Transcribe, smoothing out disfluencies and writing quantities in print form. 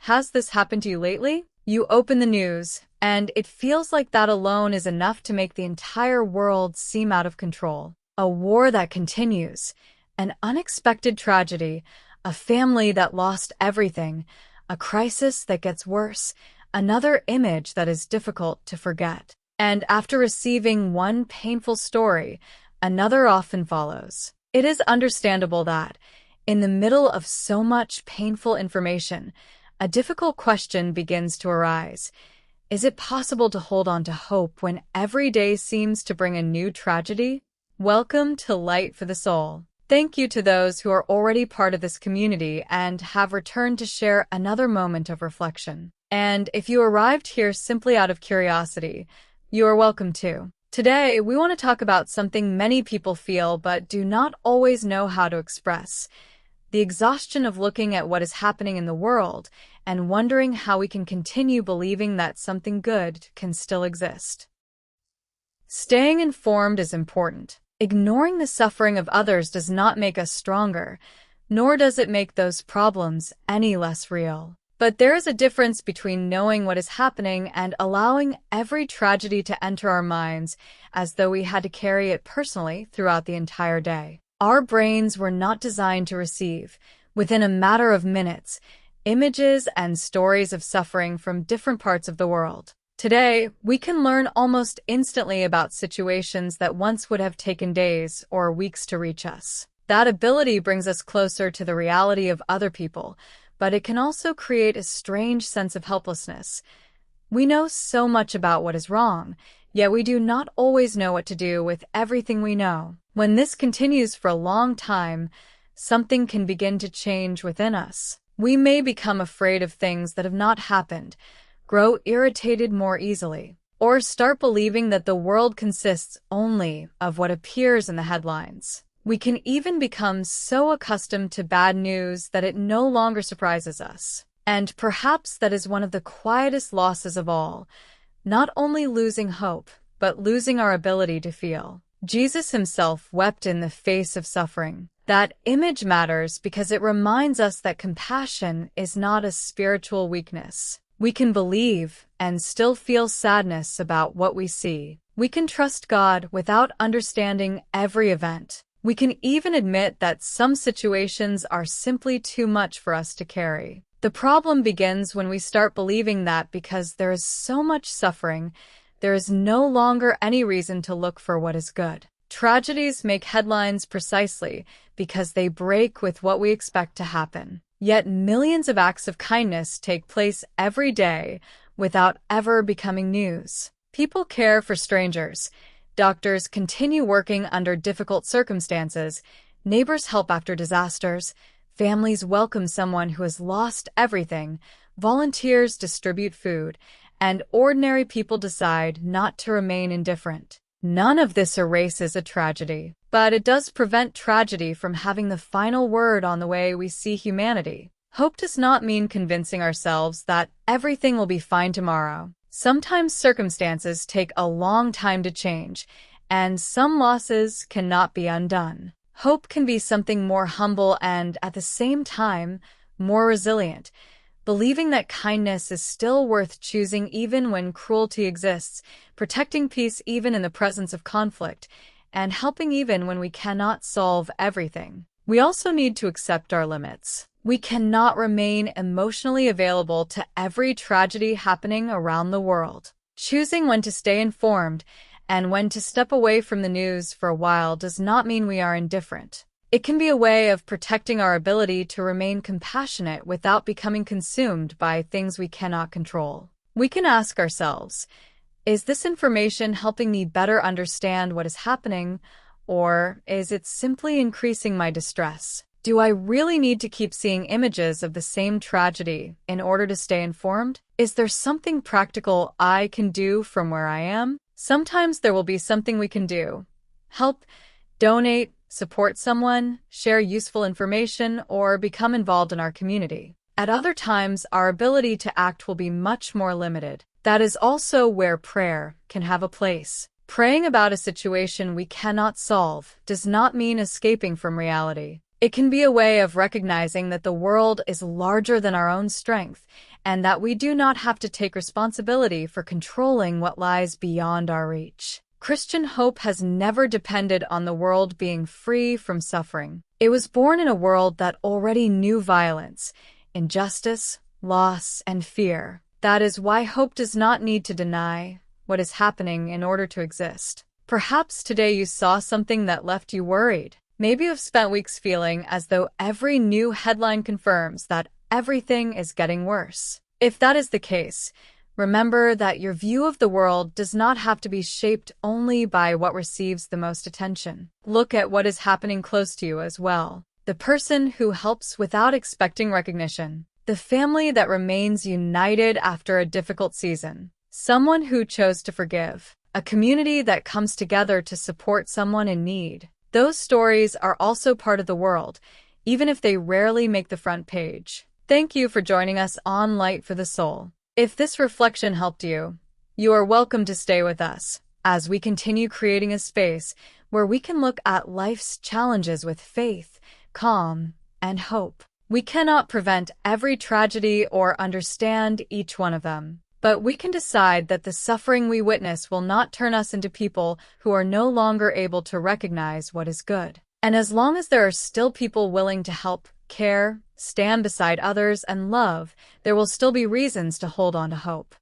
Has this happened to you lately? You open the news, and it feels like that alone is enough to make the entire world seem out of control. A war that continues, an unexpected tragedy, a family that lost everything, a crisis that gets worse, another image that is difficult to forget. And after receiving one painful story, another often follows. It is understandable that, in the middle of so much painful information, a difficult question begins to arise. Is it possible to hold on to hope when every day seems to bring a new tragedy? Welcome to Light for the Soul. Thank you to those who are already part of this community and have returned to share another moment of reflection. And if you arrived here simply out of curiosity, you are welcome too. Today, we want to talk about something many people feel but do not always know how to express: the exhaustion of looking at what is happening in the world and wondering how we can continue believing that something good can still exist. Staying informed is important. Ignoring the suffering of others does not make us stronger, nor does it make those problems any less real. But there is a difference between knowing what is happening and allowing every tragedy to enter our minds as though we had to carry it personally throughout the entire day. Our brains were not designed to receive, within a matter of minutes, images and stories of suffering from different parts of the world. Today, we can learn almost instantly about situations that once would have taken days or weeks to reach us. That ability brings us closer to the reality of other people, but it can also create a strange sense of helplessness. We know so much about what is wrong, yet we do not always know what to do with everything we know. When this continues for a long time, something can begin to change within us. We may become afraid of things that have not happened, grow irritated more easily, or start believing that the world consists only of what appears in the headlines. We can even become so accustomed to bad news that it no longer surprises us. And perhaps that is one of the quietest losses of all, not only losing hope, but losing our ability to feel. Jesus himself wept in the face of suffering. That image matters because it reminds us that compassion is not a spiritual weakness. We can believe and still feel sadness about what we see. We can trust God without understanding every event. We can even admit that some situations are simply too much for us to carry. The problem begins when we start believing that because there is so much suffering, there is no longer any reason to look for what is good. Tragedies make headlines precisely because they break with what we expect to happen. Yet millions of acts of kindness take place every day without ever becoming news. People care for strangers. Doctors continue working under difficult circumstances. Neighbors help after disasters. Families welcome someone who has lost everything. Volunteers distribute food. And ordinary people decide not to remain indifferent. None of this erases a tragedy, but it does prevent tragedy from having the final word on the way we see humanity. Hope does not mean convincing ourselves that everything will be fine tomorrow. Sometimes circumstances take a long time to change, and some losses cannot be undone. Hope can be something more humble and, at the same time, more resilient. Believing that kindness is still worth choosing even when cruelty exists, protecting peace even in the presence of conflict, and helping even when we cannot solve everything. We also need to accept our limits. We cannot remain emotionally available to every tragedy happening around the world. Choosing when to stay informed and when to step away from the news for a while does not mean we are indifferent. It can be a way of protecting our ability to remain compassionate without becoming consumed by things we cannot control. We can ask ourselves, is this information helping me better understand what is happening, or is it simply increasing my distress? Do I really need to keep seeing images of the same tragedy in order to stay informed? Is there something practical I can do from where I am? Sometimes there will be something we can do. Help, donate, support someone, share useful information, or become involved in our community. At other times, our ability to act will be much more limited. That is also where prayer can have a place. Praying about a situation we cannot solve does not mean escaping from reality. It can be a way of recognizing that the world is larger than our own strength and that we do not have to take responsibility for controlling what lies beyond our reach. Christian hope has never depended on the world being free from suffering. It was born in a world that already knew violence, injustice, loss, and fear. That is why hope does not need to deny what is happening in order to exist. Perhaps today you saw something that left you worried. Maybe you've spent weeks feeling as though every new headline confirms that everything is getting worse. If that is the case, remember that your view of the world does not have to be shaped only by what receives the most attention. Look at what is happening close to you as well. The person who helps without expecting recognition. The family that remains united after a difficult season. Someone who chose to forgive. A community that comes together to support someone in need. Those stories are also part of the world, even if they rarely make the front page. Thank you for joining us on Light for the Soul. If this reflection helped you, you are welcome to stay with us as we continue creating a space where we can look at life's challenges with faith, calm, and hope. We cannot prevent every tragedy or understand each one of them, but we can decide that the suffering we witness will not turn us into people who are no longer able to recognize what is good. And as long as there are still people willing to help, care, stand beside others, and love, there will still be reasons to hold on to hope.